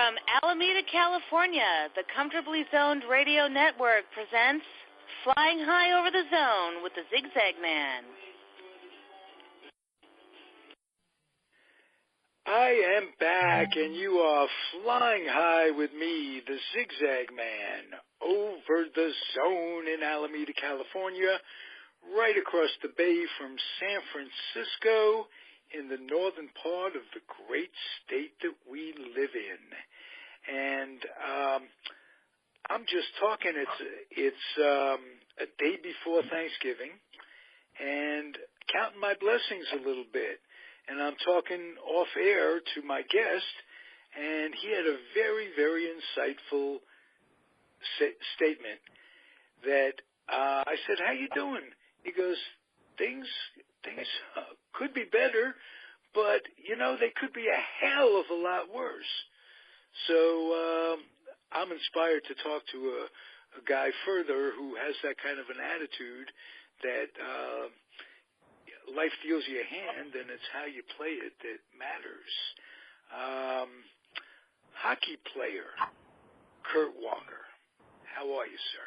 From Alameda, California, the Comfortably Zoned Radio Network presents Flying High Over the Zone with the Zigzag Man. I am back, and you are flying high with me, the Zigzag Man, over the zone in Alameda, California, right across the bay from San Francisco, in the northern part of the great state that we live in. And I'm just talking, it's a day before Thanksgiving, and counting my blessings a little bit. And I'm talking off air to my guest, and he had a very, very insightful statement that I said, "How you doing?" He goes, things could be better, but, they could be a hell of a lot worse. So I'm inspired to talk to a guy further who has that kind of an attitude that life deals you a hand, and it's how you play it that matters. Hockey player, Kurt Walker. How are you, sir?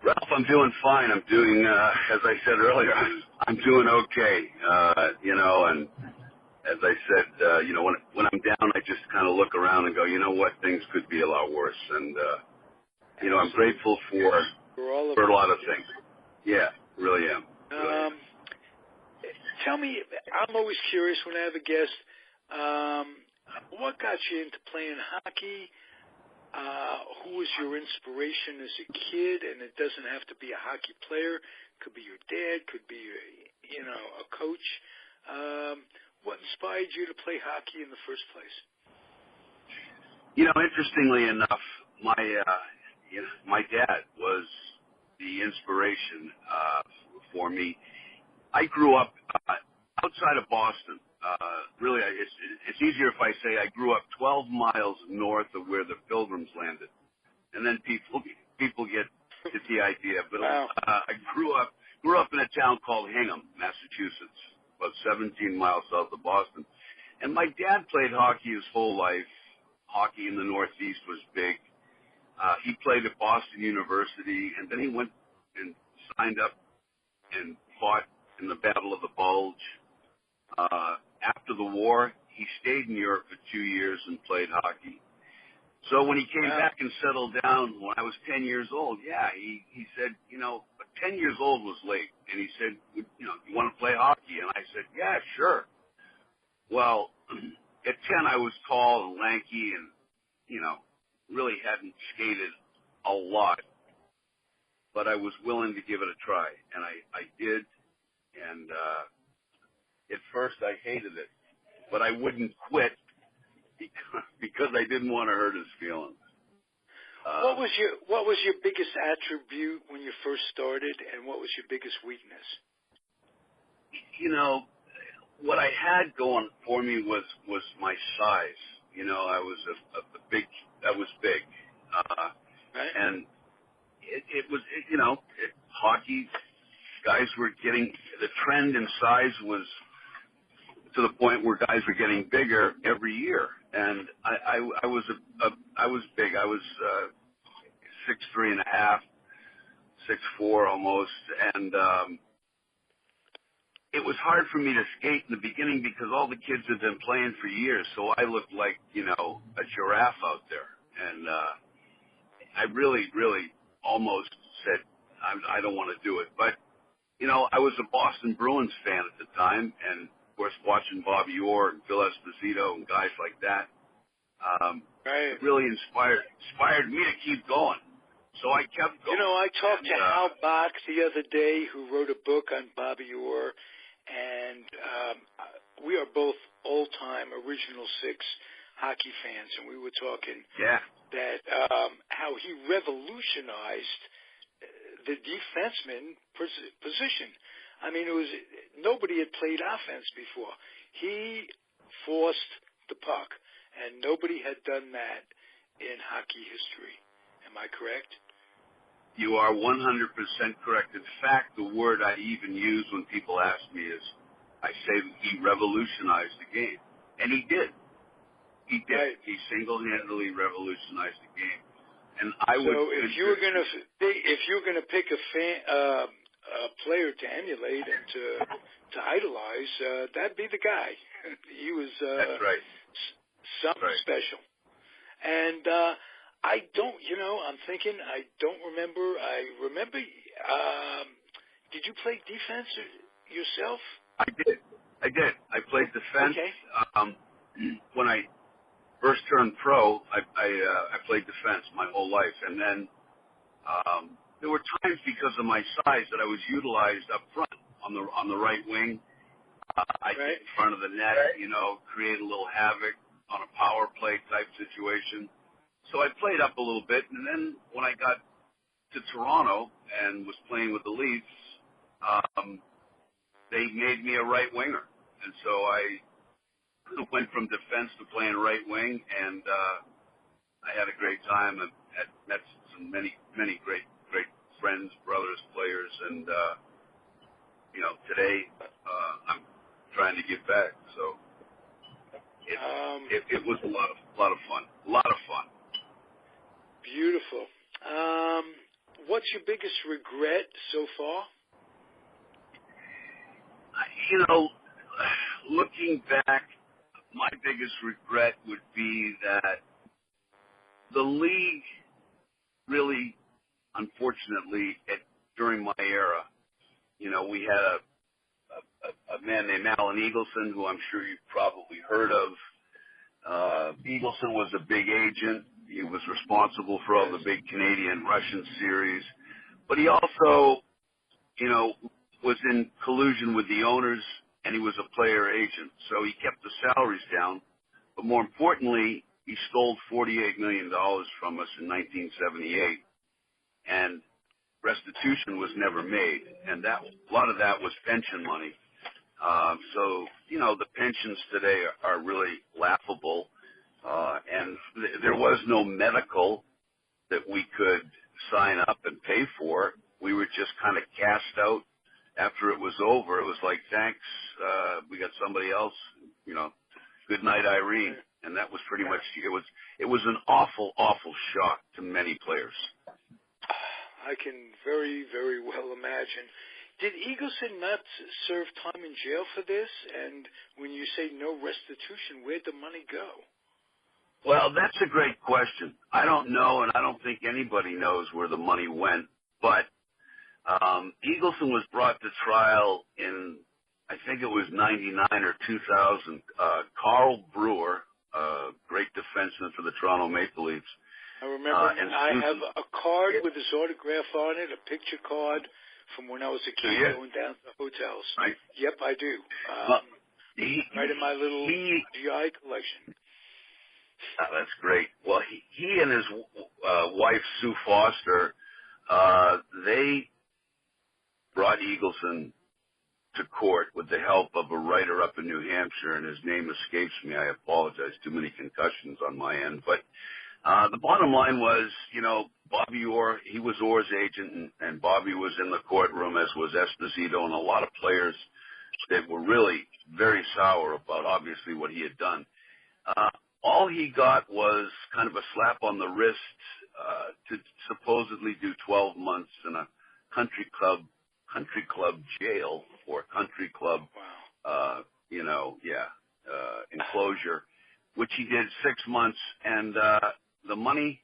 Ralph, I'm doing fine. I'm doing, as I said earlier, I'm doing okay. And as I said, when I'm down, I just kind of look around and go, you know what, things could be a lot worse. And, I'm grateful for a lot of things. Yeah, really am. Tell me, I'm always curious when I have a guest, what got you into playing hockey? Who was your inspiration as a kid? And it doesn't have to be a hockey player. It could be your dad, could be, a coach. What inspired you to play hockey in the first place? Interestingly enough, my dad was the inspiration for me. I grew up outside of Boston. Really, it's easier if I say I grew up 12 miles north of where the Pilgrims landed, and then people get the idea. But wow. I grew up in a town called Hingham, Massachusetts, about 17 miles south of Boston. And my dad played hockey his whole life. Hockey in the Northeast was big. He played at Boston University, and then he went and signed up and fought in the Battle of the Bulge. After the war, he stayed in Europe for 2 years and played hockey. So when he came back and settled down when I was 10 years old, he said, 10 years old was late. And he said, you want to play hockey? And I said, yeah, sure. Well, at 10, I was tall and lanky and, really hadn't skated a lot. But I was willing to give it a try. And I did. And at first I hated it. But I wouldn't quit because I didn't want to hurt his feelings. What was your biggest attribute when you first started, and what was your biggest weakness? What I had going for me was my size. I was I was big, right. And it was hockey. Guys were getting, the trend in size was to the point where guys were getting bigger every year, and I was big. I was 6'3.5", 6'4" almost, and it was hard for me to skate in the beginning because all the kids had been playing for years, so I looked like a giraffe out there, and I really almost said I don't want to do it, but I was a Boston Bruins fan at the time, and of course watching Bobby Orr and Phil Esposito and guys like that, right. It really inspired me to keep going. So I kept going. I talked to Hal Bach the other day, who wrote a book on Bobby Orr, and we are both old-time Original Six hockey fans, and we were talking that how he revolutionized the defenseman position. I mean, nobody had played offense before. He forced the puck, and nobody had done that in hockey history. Am I correct? You are 100% correct. In fact, the word I even use when people ask me is, I say he revolutionized the game. And he did. He did. Right. He single-handedly revolutionized the game. And I would. So if you were gonna pick a player to emulate and to idolize, that'd be the guy. He was that's right. Something right. special. And I don't, I'm thinking I don't remember. I remember. Did you play defense yourself? I did. I played defense. Okay. When I first turned pro, I played defense my whole life, and then there were times because of my size that I was utilized up front on the right wing. I get in front of the net, create a little havoc on a power play type situation. So I played up a little bit, and then when I got to Toronto and was playing with the Leafs, they made me a right winger, and so I went from defense to playing right wing, and I had a great time. I met many great friends, brothers, players, and today I'm trying to get back. So it was a lot of fun. A lot of fun. Beautiful. What's your biggest regret so far? Looking back, my biggest regret would be that the league really, unfortunately, during my era, we had a man named Alan Eagleson, who I'm sure you've probably heard of. Eagleson was a big agent. He was responsible for all the big Canadian-Russian series. But he also, was in collusion with the owners, and he was a player agent. So he kept the salaries down. But more importantly, he stole $48 million from us in 1978. And restitution was never made. And a lot of that was pension money. So, the pensions today are really laughable. And there was no medical that we could sign up and pay for. We were just kind of cast out after it was over. It was like, thanks, we got somebody else, good night, Irene. And that was pretty much, it was an awful, awful shock to many players. I can very, very well imagine. Did Eagleson not serve time in jail for this? And when you say no restitution, where'd the money go? Well, that's a great question. I don't know, and I don't think anybody knows where the money went. But Eagleson was brought to trial in, I think it was 99 or 2000. Carl Brewer, great defenseman for the Toronto Maple Leafs. I remember, and I have a card with his autograph on it, a picture card from when I was a kid going down to hotels. Right. Yep, I do. Right in my little GI collection. That's great. Well, he and his wife, Sue Foster, they brought Eagleson to court with the help of a writer up in New Hampshire, and his name escapes me. I apologize. Too many concussions on my end. But the bottom line was, Bobby Orr, he was Orr's agent, and Bobby was in the courtroom, as was Esposito, and a lot of players that were really very sour about, obviously, what he had done. All he got was kind of a slap on the wrist to supposedly do 12 months in a country club jail or country club, enclosure, which he did 6 months. And the money,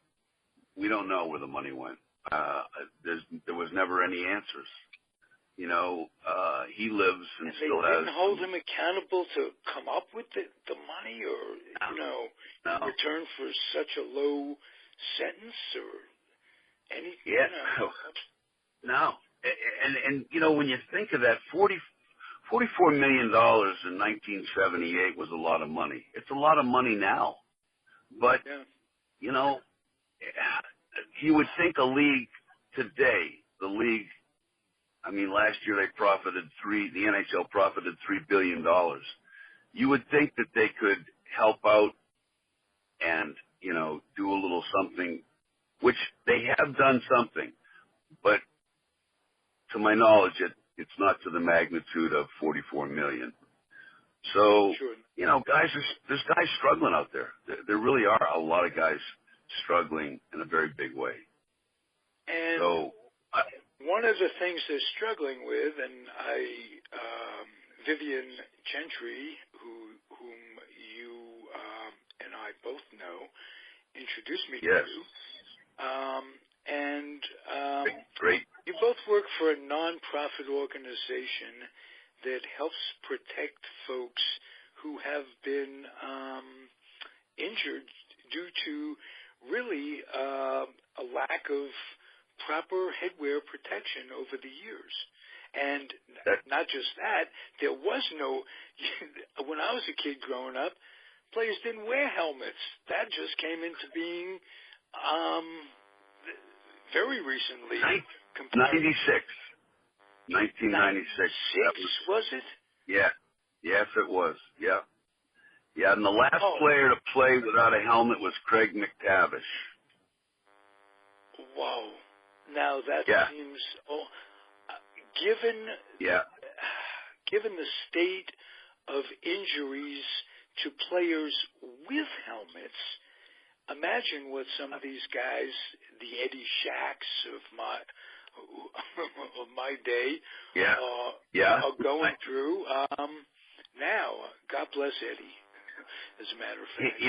we don't know where the money went. There was never any answers. He lives and still has. They didn't hold him accountable to come up with the money, or no. in return for such a low sentence, or anything. Yeah, no. And when you think of that, $44 million in 1978 was a lot of money. It's a lot of money now, but you would think a league today, last year the NHL profited $3 billion. You would think that they could help out and, do a little something, which they have done something, but to my knowledge, it's not to the magnitude of $44 million. So, Sure. guys, there's guys struggling out there. There really are a lot of guys struggling in a very big way. And so, one of the things they're struggling with, and Vivian Gentry, whom you and I both know, introduced me yes. to. Great. You both work for a nonprofit organization that helps protect folks who have been injured due to really a lack of proper headwear protection over the years. And not just that, there was no, when I was a kid growing up, players didn't wear helmets. That just came into being very recently. 1996. Was it? Yeah. Yes, it was. Yeah. Yeah, and the last player to play without a helmet was Craig McTavish. Whoa. Now that seems, given the state of injuries to players with helmets, imagine what some of these guys, the Eddie Shacks of my day, are going through. Now, God bless Eddie. As a matter of fact,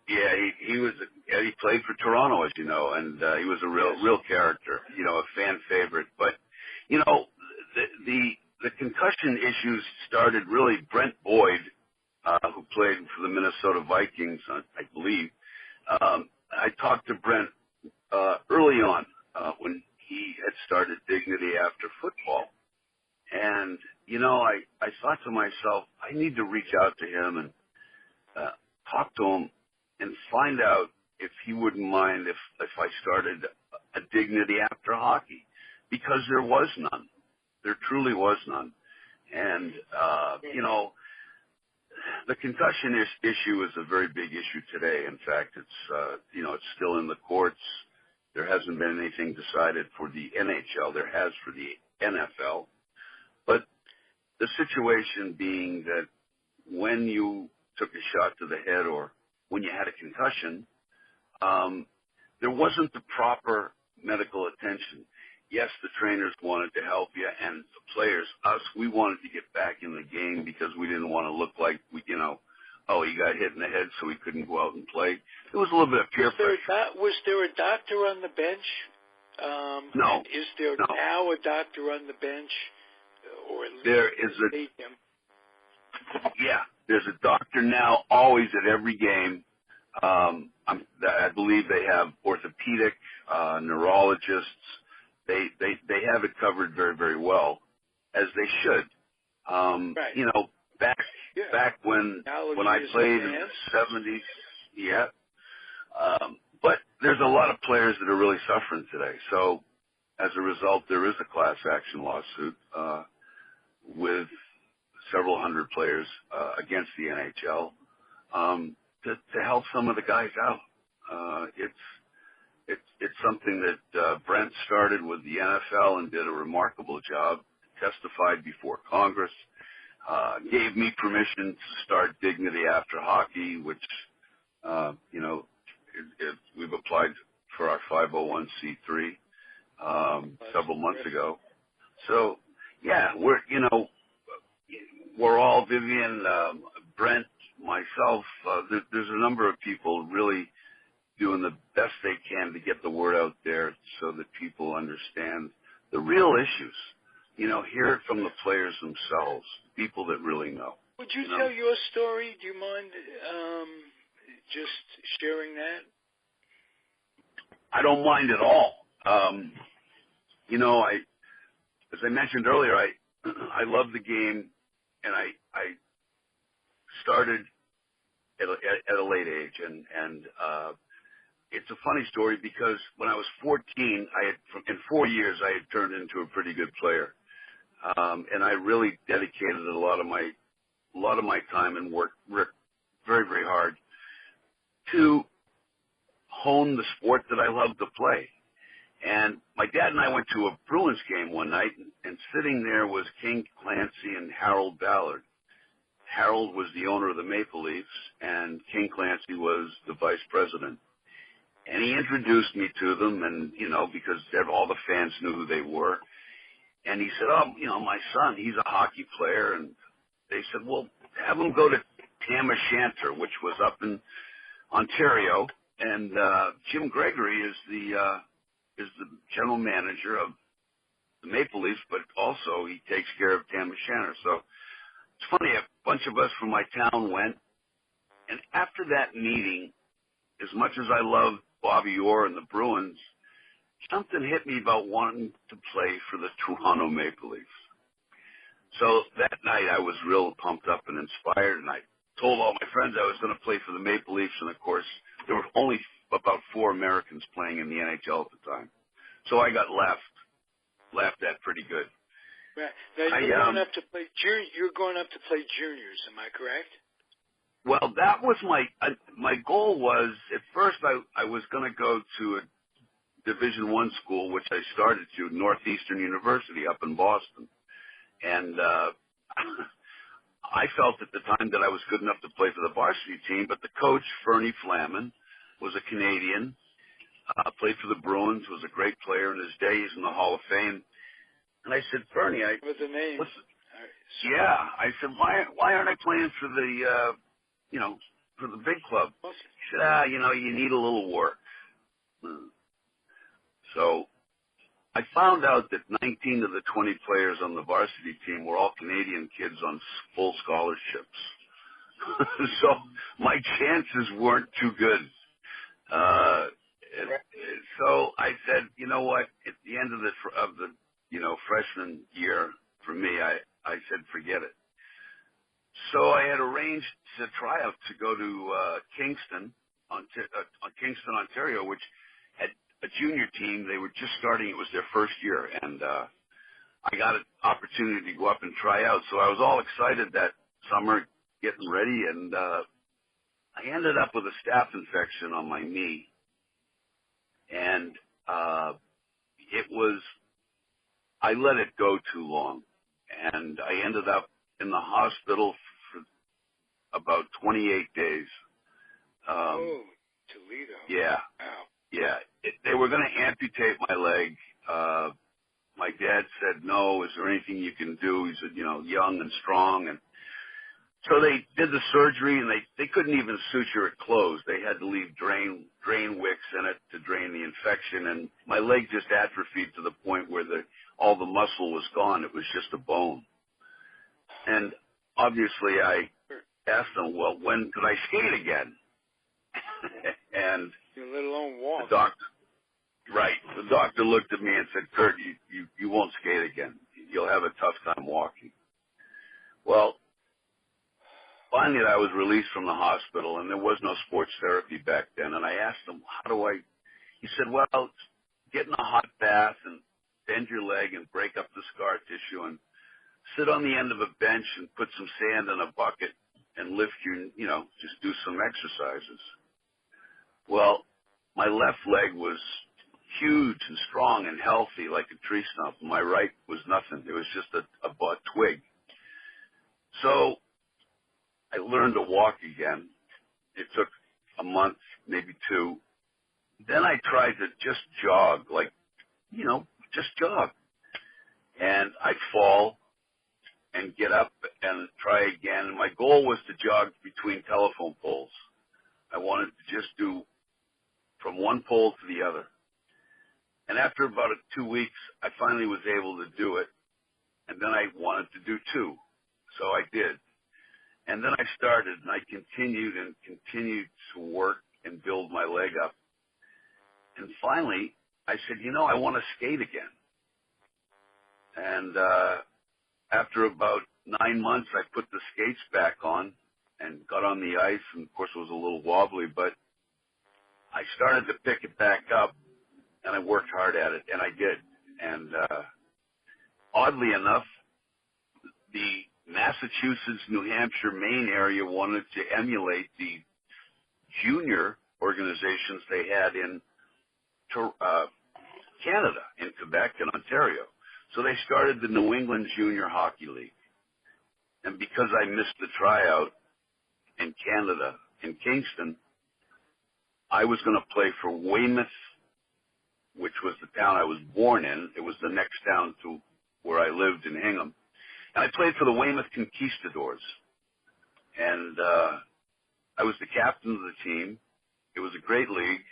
he played for Toronto, as you know, and he was a real character, a fan favorite. But the concussion issues started really. Brent Boyd, who played for the Minnesota Vikings, I believe. I talked to Brent early on when he had started Dignity After Football, and I thought to myself, I need to reach out to him and talk to him and find out if he wouldn't mind if I started a Dignity After Hockey, because there was none. There truly was none. And, the concussion issue is a very big issue today. In fact, it's still in the courts. There hasn't been anything decided for the NHL. There has for the NFL. But the situation being that when you took a shot to the head or when you had a concussion, there wasn't the proper medical attention. Yes, the trainers wanted to help you, and the players, we wanted to get back in the game because we didn't want to look like he got hit in the head, so he couldn't go out and play. There was a little bit of peer pressure. Was there a doctor on the bench? No. Is there now a doctor on the bench? Or at least there is there's a doctor now always at every game. I believe they have orthopedic, neurologists. They have it covered very, very well, as they should. Back when I played in the 70s, but there's a lot of players that are really suffering today. So as a result, there is a class action lawsuit with several hundred players against the NHL to help some of the guys out. It's something that Brent started with the NFL and did a remarkable job, testified before Congress, gave me permission to start Dignity After Hockey, which, we've applied for our 501c3 several months ago. So, we're all, Vivian, Brent, myself, there's a number of people really doing the best they can to get the word out there so that people understand the real issues. Hear it from the players themselves, people that really know. Would you tell your story? Do you mind just sharing that? I don't mind at all. As I mentioned earlier, I love the game, and I started at a late age, and it's a funny story because when I was 14, in 4 years I had turned into a pretty good player, and I really dedicated a lot of my time and worked very, very hard to hone the sport that I love to play. And my dad and I went to a Bruins game one night, and sitting there was King Clancy and Harold Ballard. Harold was the owner of the Maple Leafs, and King Clancy was the vice president. And he introduced me to them, and, because all the fans knew who they were. And he said, my son, he's a hockey player. And they said, well, have him go to Tam O'Shanter, which was up in Ontario. And Jim Gregory is the general manager of the Maple Leafs, but also he takes care of Tam O'Shanter. So it's funny, a bunch of us from my town went. And after that meeting, as much as I love Bobby Orr and the Bruins, something hit me about wanting to play for the Toronto Maple Leafs. So that night I was real pumped up and inspired, and I told all my friends I was going to play for the Maple Leafs, and of course there were only about 4 Americans playing in the NHL at the time. So I got laughed at pretty good. Right. Now you're going up to play juniors, am I correct? Well, that was my goal was, at first I was going to go to a Division I school, which I started to, Northeastern University up in Boston. And I felt at the time that I was good enough to play for the varsity team, but the coach, Fernie Flaman, was a Canadian, played for the Bruins, was a great player in his day. He's in the Hall of Fame. And I said, Fernie, what's the name? I said, why aren't I playing for the, for the big club? He said, you need a little work. So I found out that 19 of the 20 players on the varsity team were all Canadian kids on full scholarships. So my chances weren't too good. So I said, you know what? At the end of the freshman year for me, I said, forget it. So I had arranged to try out to go to Kingston, Ontario, which had a junior team. They were just starting. It was their first year, and I got an opportunity to go up and try out. So I was all excited that summer, getting ready, and I ended up with a staph infection on my knee, and I let it go too long, and I ended up in the hospital for about 28 days. Toledo. Yeah. Wow. Yeah. They were going to amputate my leg. My dad said, no, is there anything you can do? He said, young and strong. And so they did the surgery, and they couldn't even suture it closed. They had to leave drain wicks in it to drain the infection. And my leg just atrophied to the point where all the muscle was gone. It was just a bone. And obviously I asked them, well, when could I skate again? And let alone walk. The doctor looked at me and said, Kurt, you won't skate again. You'll have a tough time walking. Well, finally I was released from the hospital, and there was no sports therapy back then. And I asked him, he said, well, get in a hot bath and bend your leg and break up the scar tissue and sit on the end of a bench and put some sand in a bucket and lift just do some exercises. Well, my left leg was huge and strong and healthy like a tree stump. My right was nothing. It was just a twig. So I learned to walk again. It took a month, maybe 2. Then I tried to just jog, just jog. And I'd fall and get up and try again. My goal was to jog between telephone poles. I wanted to just do from one pole to the other. And after about 2 weeks, I finally was able to do it. And then I wanted to do 2. So I did. And then I started, and I continued to work and build my leg up. And finally, I said, I want to skate again. And after about 9 months, I put the skates back on and got on the ice. And, of course, it was a little wobbly, but I started to pick it back up, and I worked hard at it, and I did. And oddly enough, the Massachusetts, New Hampshire, Maine area wanted to emulate the junior organizations they had in Canada, in Quebec and Ontario. So they started the New England Junior Hockey League. And because I missed the tryout in Canada, in Kingston, I was going to play for Weymouth, which was the town I was born in. It was the next town to where I lived in Hingham. And I played for the Weymouth Conquistadors. And I was the captain of the team. It was a great league.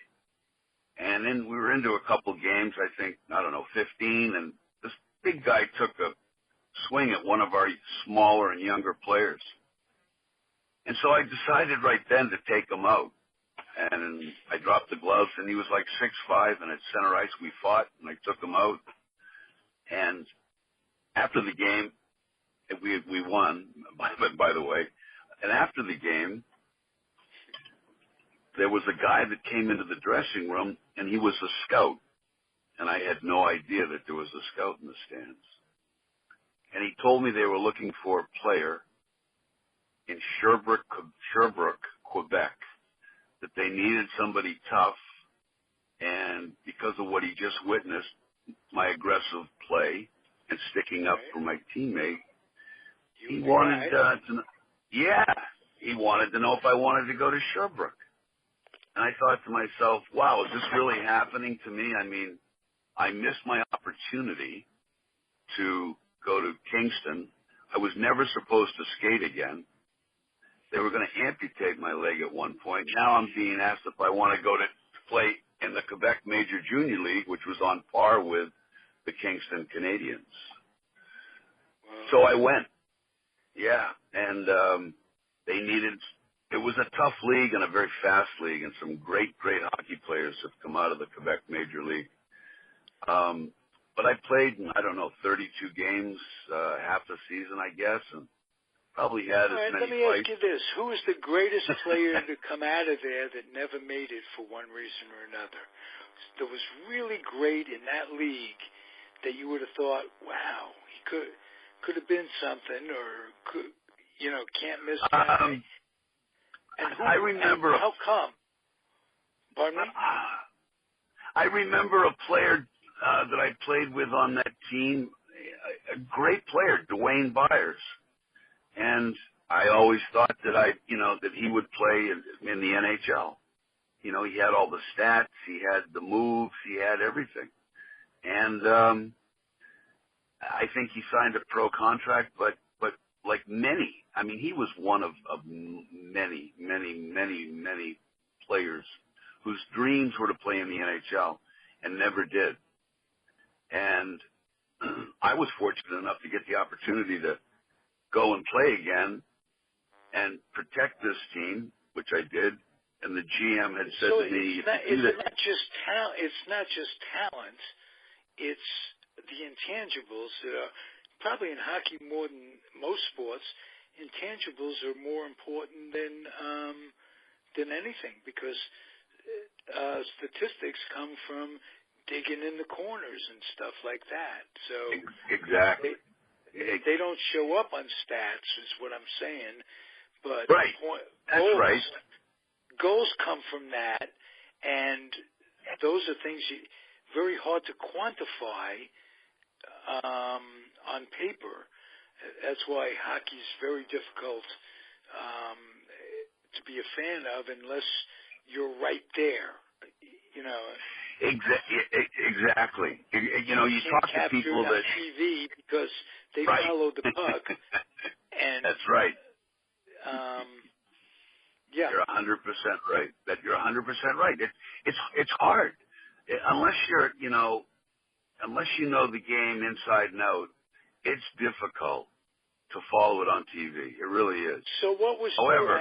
And then we were into a couple games, I think, 15, and this big guy took a swing at one of our smaller and younger players. And so I decided right then to take him out. And I dropped the gloves, and he was like 6'5", and at center ice we fought, and I took him out. And after the game, we won, by the way. And after the game, there was a guy that came into the dressing room, and he was a scout. And I had no idea that there was a scout in the stands. And he told me they were looking for a player in Sherbrooke, Quebec, that they needed somebody tough. And because of what he just witnessed, my aggressive play and sticking up for my teammate, he wanted he wanted to know if I wanted to go to Sherbrooke. And I thought to myself, wow, is this really happening to me? I mean, I missed my opportunity to go to Kingston. I was never supposed to skate again. They were going to amputate my leg at one point. Now I'm being asked if I want to go to play in the Quebec Major Junior League, which was on par with the Kingston Canadians. Wow. So I went. Yeah, and they needed – it was a tough league and a very fast league, and some great hockey players have come out of the Quebec Major League. But I played, 32 games, half the season, I guess, and probably had as many fights. Let me ask you this. Who was the greatest player to come out of there that never made it for one reason or another? That was really great in that league that you would have thought, wow, he could have been something, or can't miss that. And who, I remember. And how come? Pardon me? I remember a player that I played with on that team, a great player, Dwayne Byers. And I always thought that that he would play in the NHL. He had all the stats, he had the moves, he had everything. And I think he signed a pro contract, but like many, he was one of many players whose dreams were to play in the NHL and never did. And I was fortunate enough to get the opportunity to go and play again and protect this team, which I did. And the GM had said to me, it's not just talent, it's the intangibles that are probably in hockey more than most sports. Intangibles are more important than anything, because statistics come from digging in the corners and stuff like that. So exactly, they don't show up on stats, is what I'm saying. But right, that's right. Goals come from that, and those are things very hard to quantify on paper. That's why hockey is very difficult to be a fan of unless you're right there. Exactly. You talk to people that TV because they follow the puck. And that's right. Yeah, you're 100% right. You're 100% right. It's hard unless unless you know the game inside and out. It's difficult to follow it on TV. It really is. So what was? However,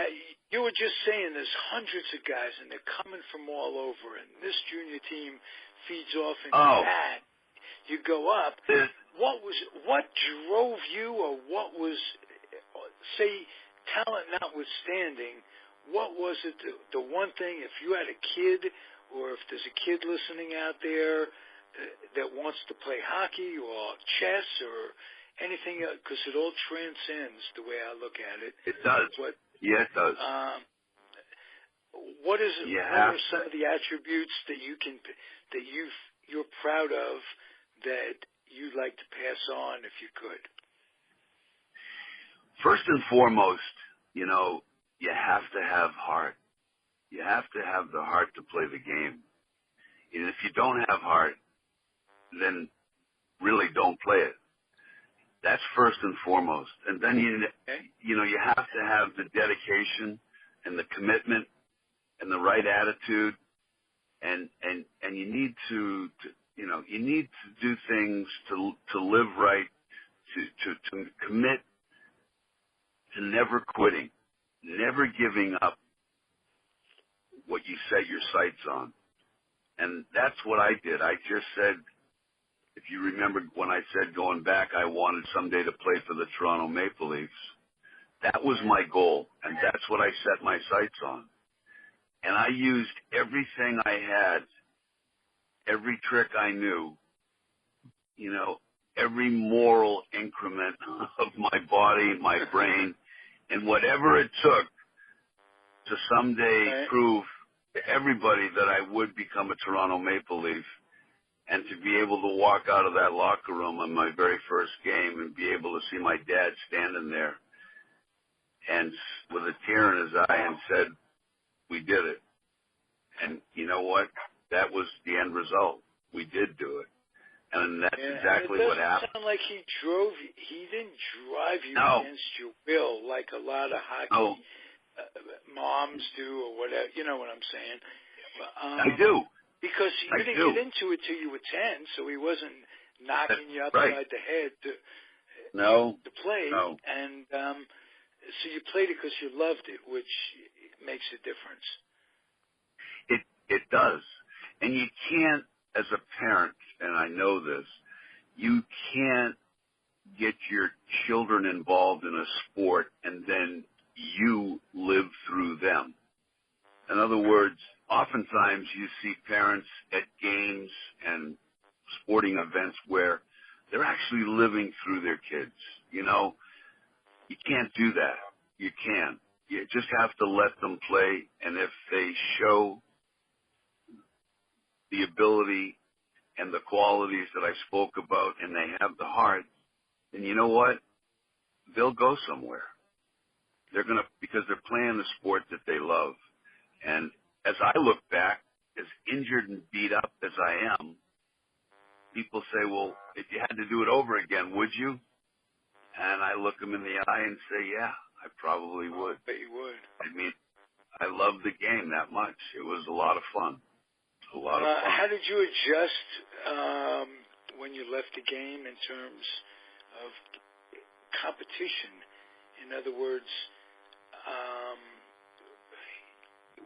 you were just saying there's hundreds of guys and they're coming from all over, and this junior team feeds off into that. You go up. What drove you, or what was, say, talent notwithstanding, what was it, the one thing, if you had a kid, or if there's a kid listening out there that wants to play hockey or chess or anything, because it all transcends the way I look at it. It does. It does. What is it? What are some of the attributes that you're proud of that you'd like to pass on if you could? First and foremost, you have to have heart. You have to have the heart to play the game. And if you don't have heart, then really don't play it. That's first and foremost. And then you have to have the dedication and the commitment and the right attitude, and you need to do things to live right, to commit to never quitting, never giving up what you set your sights on. And that's what I did. I just said, if you remember when I said going back, I wanted someday to play for the Toronto Maple Leafs. That was my goal, and that's what I set my sights on. And I used everything I had, every trick I knew, every moral increment of my body, my brain, and whatever it took to someday prove to everybody that I would become a Toronto Maple Leaf, and to be able to walk out of that locker room on my very first game and be able to see my dad standing there and with a tear in his eye and said, we did it. And you know what? That was the end result. We did do it. And that's exactly what happened. It doesn't sound like he drove you. He didn't drive you against your will like a lot of hockey moms do or whatever. You know what I'm saying? I do. Because you didn't get into it till you were 10, so he wasn't knocking you upside the head to play. No. And so you played it because you loved it, which makes a difference. It does. And you can't, as a parent, and I know this, you can't get your children involved in a sport and then you live through them. In other words, oftentimes you see parents at games and sporting events where they're actually living through their kids. You can't do that. You can't. You just have to let them play, and if they show the ability and the qualities that I spoke about and they have the heart, then you know what? They'll go somewhere. They're going to, because they're playing the sport that they love. And as I look back, as injured and beat up as I am, people say, well, if you had to do it over again, would you? And I look them in the eye and say, yeah, I probably would. I bet you would. I mean, I love the game that much. It was a lot of fun. A lot of fun. How did you adjust when you left the game in terms of competition? In other words,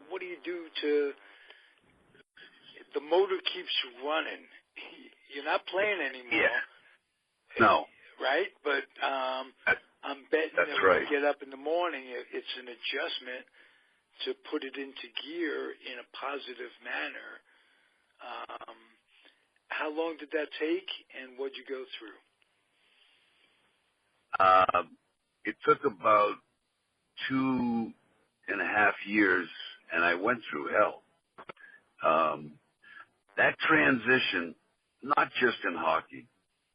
what do you do to the motor keeps running? You're not playing anymore. Yeah. No. Right? But I'm betting that when you get up in the morning, it's an adjustment to put it into gear in a positive manner. How long did that take, and what'd you go through? It took about 2.5 years, and I went through hell. That transition, not just in hockey,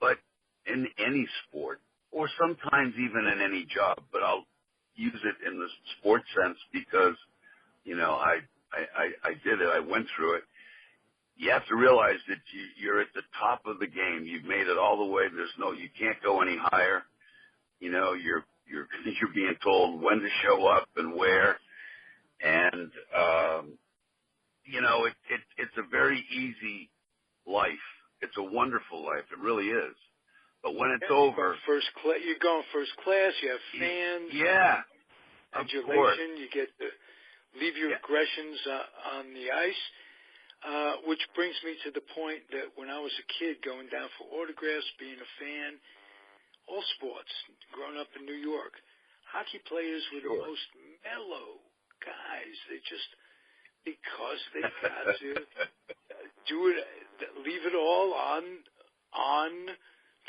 but in any sport, or sometimes even in any job, but I'll use it in the sports sense because, I did it. I went through it. You have to realize that you're at the top of the game. You've made it all the way. You can't go any higher. You're being told when to show up and where. And, it's a very easy life. It's a wonderful life. It really is. But when it's over. You're going first class. You have fans. Yeah. Adulation. You get to leave your aggressions on the ice. Which brings me to the point that when I was a kid going down for autographs, being a fan, all sports, growing up in New York, hockey players were the most mellow guys. They just, because they got to do it, leave it all on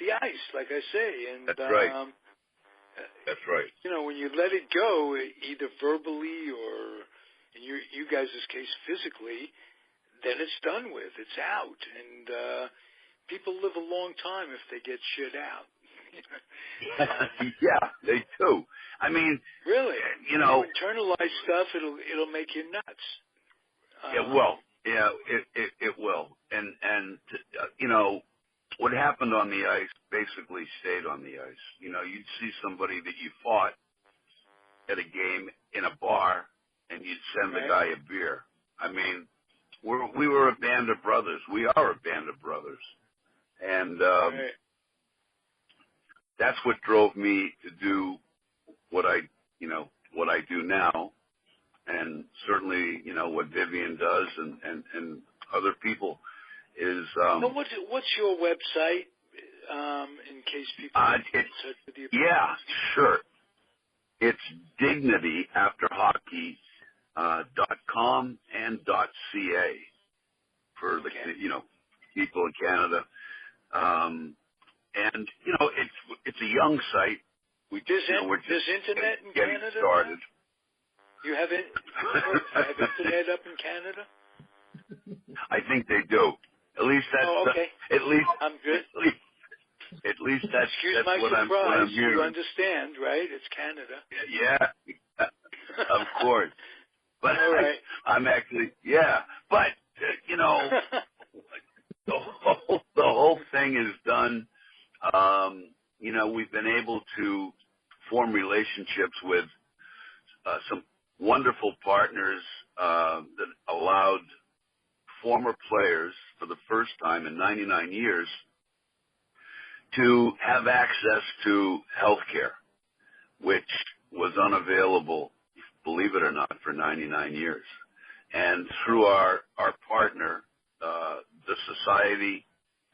the ice, like I say. And that's right. That's right. When you let it go, either verbally or, in you guys' case, physically, then it's done with. It's out. And people live a long time if they get shit out. Yeah, they do. I mean, Really? you When know, you internalize stuff, it'll make you nuts. it will. And you know, what happened on the ice basically stayed on the ice. You know, you'd see somebody that you fought at a game in a bar, and you'd send the guy a beer. I mean, we were a band of brothers. We are a band of brothers, and that's what drove me to do what I do now, and certainly, you know, what Vivian does and other people is. So what's your website, in case people get in touch with you? Yeah, sure. It's dignity after hockey .com and .ca for the people in Canada. And you know, it's a young site. We're just internet in getting Canada started. Now? You have internet up in Canada? I think they do. At least that's okay. At least I'm good. At least that's my what surprise. I'm hearing. You understand, right? It's Canada. Yeah, of course. But all right. I'm actually But you know, the whole thing is done. You know, we've been able to form relationships with some wonderful partners that allowed former players for the first time in 99 years to have access to health care, which was unavailable, believe it or not, for 99 years. And through our partner, the Society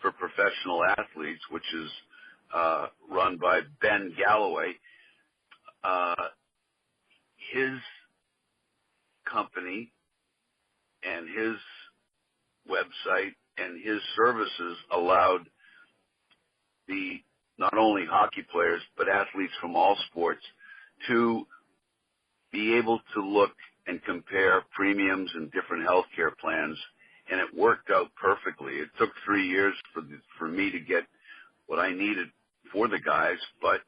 for Professional Athletes, which is run by Ben Galloway, his company and his website and his services allowed not only hockey players but athletes from all sports to be able to look and compare premiums and different health care plans, and it worked out perfectly. It took 3 years for me to get what I needed for the guys, but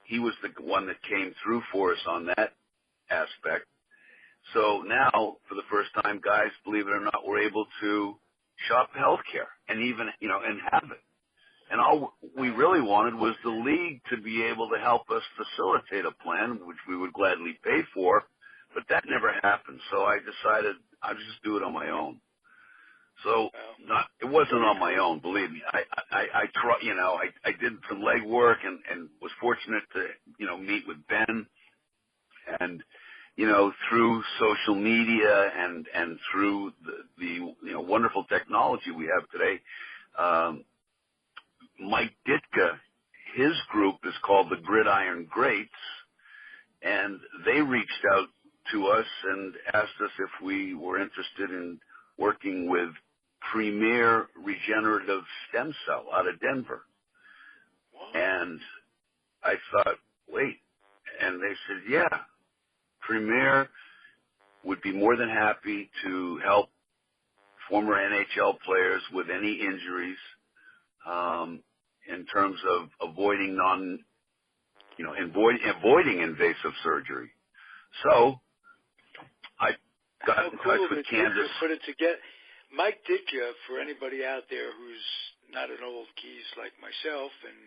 he was the one that came through for us on that aspect. So now, for the first time, guys, believe it or not, we're able to shop health care and even, and have it. And all we really wanted was the league to be able to help us facilitate a plan, which we would gladly pay for, but that never happened. So I decided I'd just do it on my own. So it wasn't on my own, believe me. I did some legwork and was fortunate to, meet with Ben and, through social media and through the wonderful technology we have today, Mike Ditka, his group is called the Gridiron Greats, and they reached out to us and asked us if we were interested in working with Premier Regenerative Stem Cell out of Denver. And I thought, wait, and they said, yeah, Premier would be more than happy to help former NHL players with any injuries, in terms of avoiding avoiding invasive surgery. So I got in touch with Kansas. Put it together. Mike Ditka, for anybody out there who's not an old geese like myself and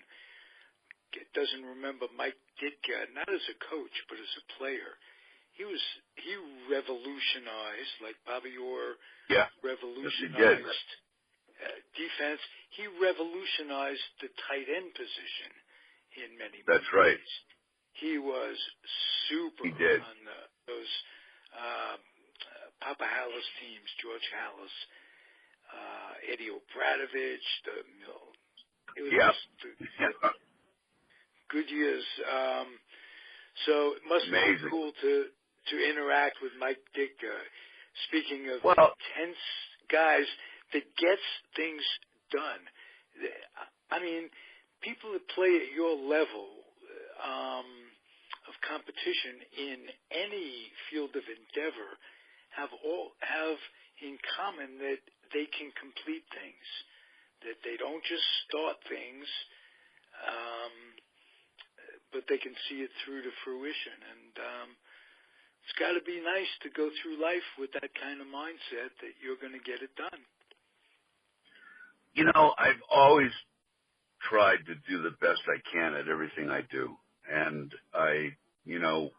doesn't remember Mike Ditka, not as a coach but as a player, he revolutionized, like Bobby Orr revolutionized defense. He revolutionized the tight end position in many ways. That's right. He was super on those Papa Hallis teams, George Hallis, Eddie Obradovich, it was just good years. So it must be cool to interact with Mike Ditka. Speaking of intense guys that gets things done. I mean, people that play at your level of competition in any field of endeavor have in common that they can complete things, that they don't just start things, but they can see it through to fruition. And it's got to be nice to go through life with that kind of mindset that you're going to get it done. You know, I've always tried to do the best I can at everything I do. And I, you know,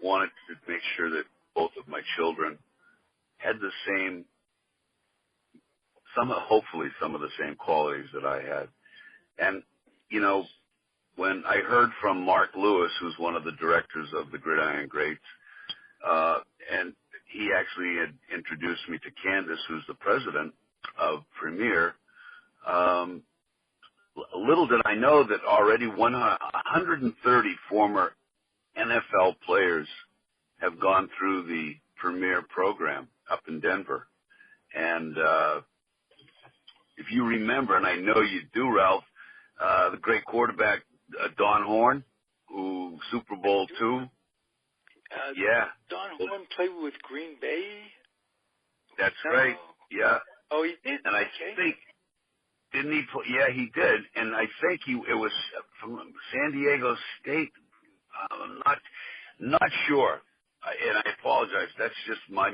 wanted to make sure that both of my children had the same, hopefully some of the same qualities that I had. And, you know, when I heard from Mark Lewis, who's one of the directors of the Gridiron Greats, and he actually had introduced me to Candace, who's the president of Premier, little did I know that already 130 former NFL players have gone through the Premier program up in Denver. And if you remember, and I know you do, Ralph, the great quarterback Don Horn, who Super Bowl II. Yeah. Don Horn played with Green Bay? That's right, yeah. Oh, he did? And I think, didn't he play? Yeah, he did. And I think it was from San Diego State. I'm not sure. And I apologize. That's just my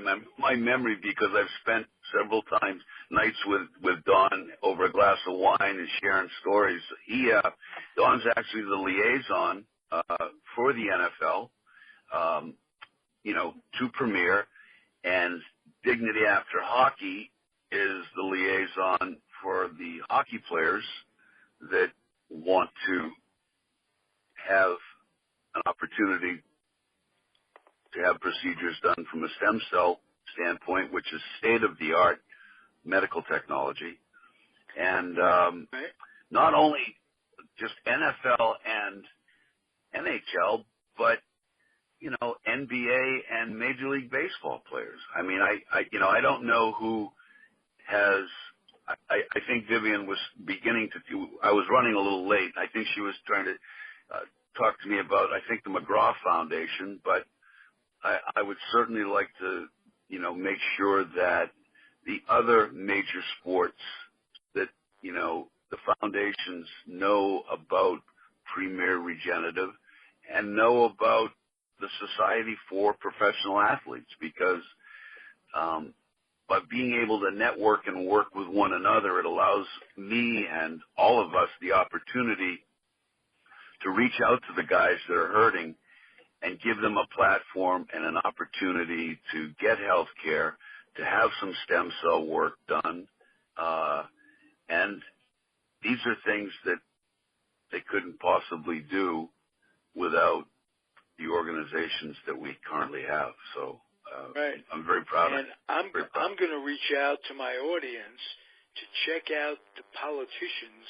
memory, because I've spent several times nights with Don over a glass of wine and sharing stories. Don's actually the liaison for the NFL, you know, to Premier, and Dignity After Hockey is the liaison for the hockey players that want to have an opportunity to have procedures done from a stem cell standpoint, which is state-of-the-art medical technology. And not only just NFL and NHL, but, you know, NBA and Major League Baseball players. I mean, I don't know who has, I think Vivian was beginning to do, I was running a little late. I think she was trying to talk to me about, I think, the McGraw Foundation, but I would certainly like to, you know, make sure that the other major sports that, you know, the foundations know about Premier Regenerative and know about the Society for Professional Athletes, because by being able to network and work with one another, it allows me and all of us the opportunity to reach out to the guys that are hurting and give them a platform and an opportunity to get health care, to have some stem cell work done. And these are things that they couldn't possibly do without the organizations that we currently have. So right. I'm very proud of it. And I'm going to reach out to my audience to check out the politicians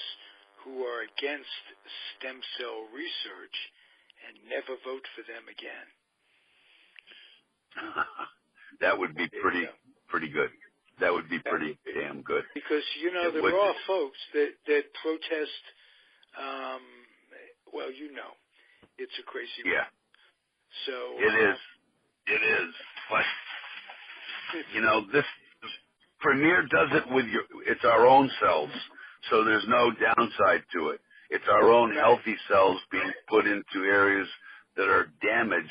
who are against stem cell research and never vote for them again. That would be pretty good. That would be pretty damn good. Because, you know, there are folks that protest, well, you know, it's a crazy yeah. So It is. But, you know, this Premier does it with it's our own cells, so there's no downside to it. It's our own healthy cells being put into areas that are damaged,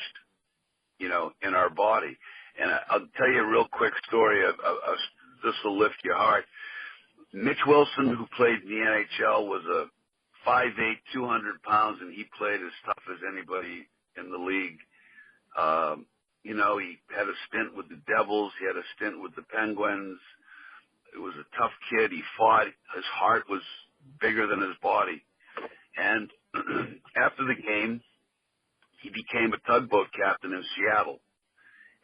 you know, in our body. And I'll tell you a real quick story. This will lift your heart. Mitch Wilson, who played in the NHL, was a 5'8", 200 pounds, and he played as tough as anybody in the league. You know, he had a stint with the Devils. He had a stint with the Penguins. It was a tough kid. He fought. His heart was bigger than his body. And after the game, he became a tugboat captain in Seattle.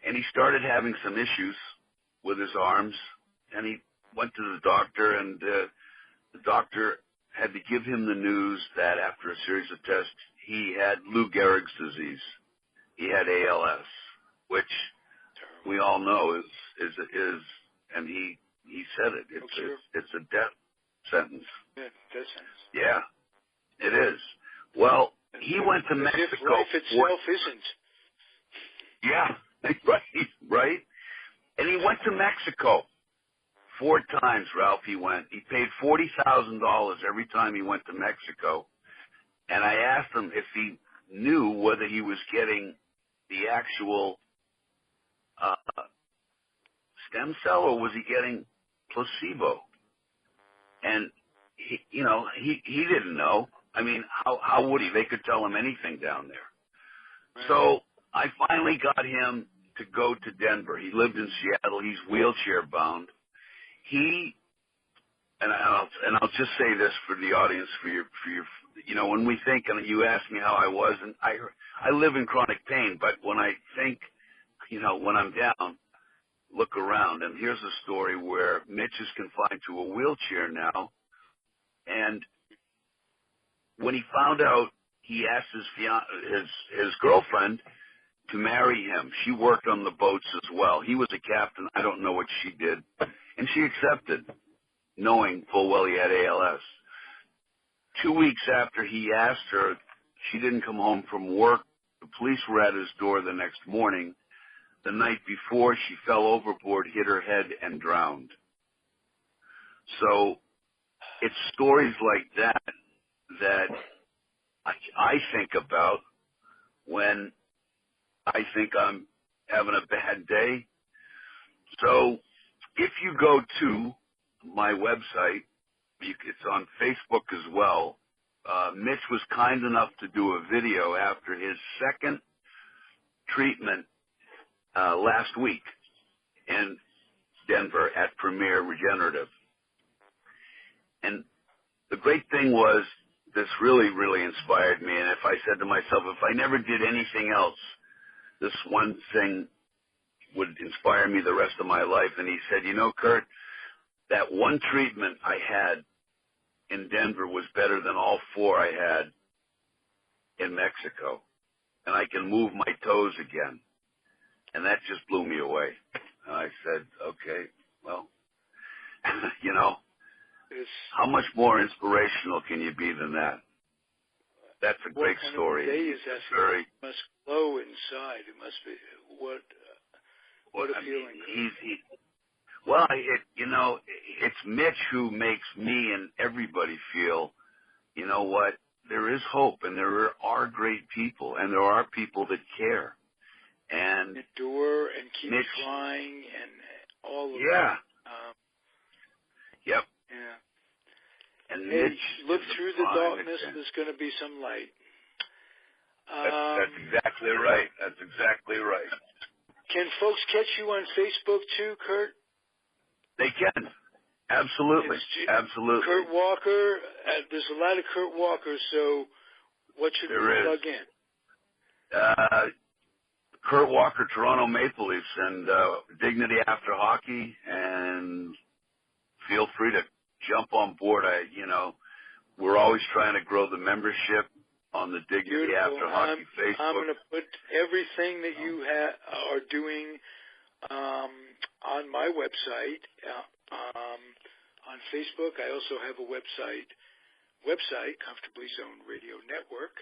And he started having some issues with his arms. And he went to the doctor, and the doctor had to give him the news that after a series of tests, he had Lou Gehrig's disease. He had ALS, which we all know is and he said it. It's a death sentence. Yeah, death sentence. Yeah, it is. Well, he went to Mexico. If life itself isn't. Yeah, right. And he went to Mexico 4 times, Ralph. He paid $40,000 every time he went to Mexico And I asked him if he knew whether he was getting the actual stem cell or was he getting placebo. And he didn't know. I mean, how would he? They could tell him anything down there. Right. So I finally got him to go to Denver. He lived in Seattle. He's wheelchair bound. And I'll just say this for the audience, for your, when we think, and you ask me how I was, and I live in chronic pain, but when I think, when I'm down, look around, and here's a story where Mitch is confined to a wheelchair now, and when he found out, he asked his girlfriend to marry him. She worked on the boats as well. He was a captain. I don't know what she did, and she accepted, knowing full well he had ALS. 2 weeks after he asked her, she didn't come home from work. The police were at his door the next morning. The night before, she fell overboard, hit her head, and drowned. So it's stories like that I think about when I think I'm having a bad day. So if you go to my website, it's on Facebook as well. Mitch was kind enough to do a video after his second treatment last week in Denver at Premier Regenerative. And the great thing was, this really, really inspired me. And if I said to myself, if I never did anything else, this one thing would inspire me the rest of my life. And he said, Kurt, that one treatment I had in Denver was better than all 4 I had in Mexico. And I can move my toes again. And that just blew me away. And I said, okay, well, how much more inspirational can you be than that? That's a great story. What kind of day is that? It must glow inside. It must be, what a feeling. It's Mitch who makes me and everybody feel, you know what, there is hope, and there are great people, and there are people that care. And endure and keep trying and all of that. Yeah. Yep. Yeah. And hey, Mitch, look through the darkness. There's going to be some light. That's exactly right. That's exactly right. Can folks catch you on Facebook too, Kurt? They can. Absolutely. Absolutely. Kurt Walker. There's a lot of Kurt Walker. So, what should we plug in? Kurt Walker, Toronto Maple Leafs, and Dignity After Hockey, and feel free to jump on board. We're always trying to grow the membership on the Dignity After Hockey Facebook. I'm going to put everything that you are doing on my website, on Facebook. I also have a website, Comfortably Zoned Radio Network,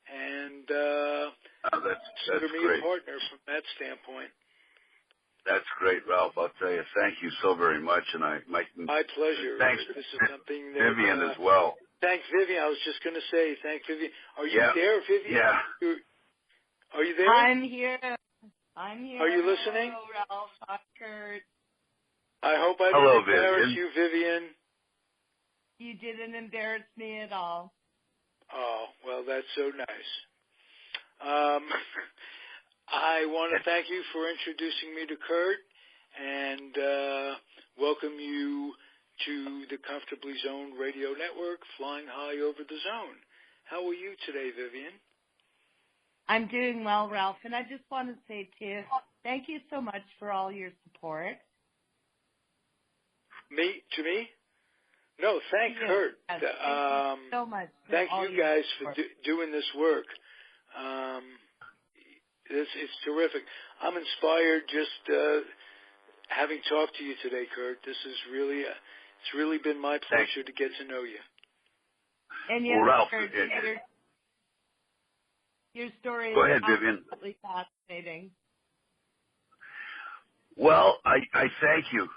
and consider me great. a partner from that standpoint. That's great, Ralph. I'll tell you, thank you so very much, and my pleasure. Thanks, this is something that, Vivian as well. Thank Vivian. I was just going to say, thank Vivian. Are you there, Vivian? Yeah. Are you there? I'm here. Are you listening? Hello, Ralph. Hi, Kurt. I hope I didn't embarrass you, Vivian. You didn't embarrass me at all. Oh, well, that's so nice. I want to thank you for introducing me to Kurt and welcome you to the Comfortably Zoned Radio Network, Flying High Over the Zone. How are you today, Vivian? I'm doing well, Ralph, and I just want to say to you, thank you so much for all your support. To me? No, thank Kurt. Yes, thank you so much. Thank you guys for doing this work. It's terrific. I'm inspired just having talked to you today, Kurt. This is it's really been my pleasure to get to know you. And yes, Ralph, Kurt, your story go ahead, is Vivian. absolutely fascinating. Well, I thank you.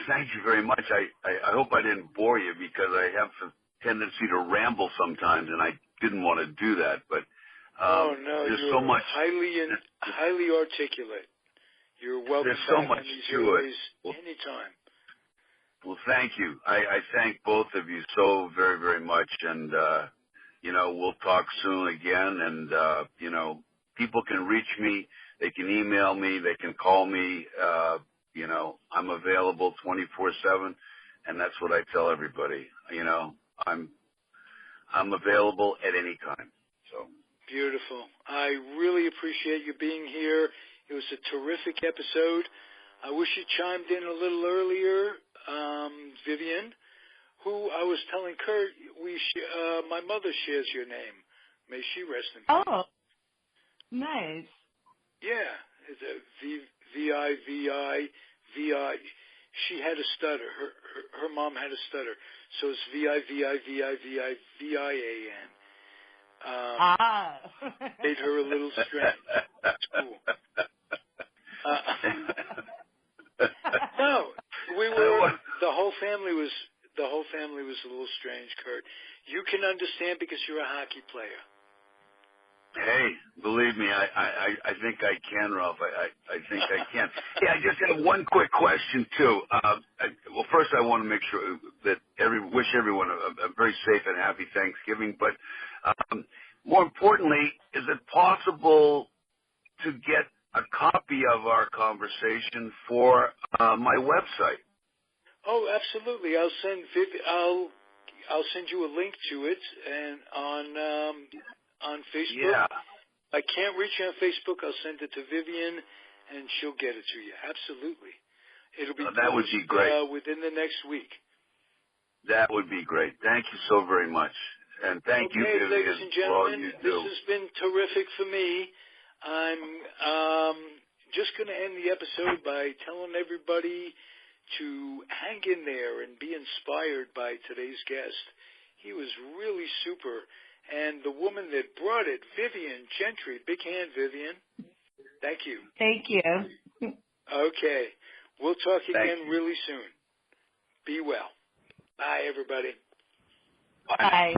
Thank you very much. I hope I didn't bore you because I have a tendency to ramble sometimes, and I didn't want to do that, but oh no, there's you're so much highly articulate. You're welcome there's so back much on these to airways it. anytime. Well, thank you. I thank both of you so very, very much, and we'll talk soon again. And people can reach me. They can email me. They can call me. I'm available 24/7, and that's what I tell everybody. I'm available at any time. So Beautiful. I really appreciate you being here. It was a terrific episode. I wish you chimed in a little earlier, Vivian, who I was telling Kurt, my mother shares your name. May she rest in peace. Oh, nice. Yeah, it's a V-I-V-I-V-I. She had a stutter. Her mom had a stutter. So it's V-I-V-I-V-I-V-I-V-I-A-N. Made her a little strange. That's cool. No, the whole family was a little strange, Kurt. You can understand because you're a hockey player. Hey, believe me, I think I can, Ralph. I think I can. Yeah, I just have one quick question too. Well, first I want to make sure that wish everyone a very safe and happy Thanksgiving. But more importantly, is it possible to get a copy of our conversation for my website? Oh, absolutely. I'll send you a link to it and on Facebook. Yeah. I can't reach you on Facebook. I'll send it to Vivian, and she'll get it to you. Absolutely. It'll be that would be great. Within the next week. That would be great. Thank you so very much. And thank you, Vivian, ladies and for all gentlemen, you this do. has been terrific for me. I'm just going to end the episode by telling everybody to hang in there and be inspired by today's guest. He was really super. And the woman that brought it, Vivian Gentry. Big hand, Vivian. Thank you. Thank you. Okay. We'll talk again really soon. Be well. Bye, everybody. Bye. Bye.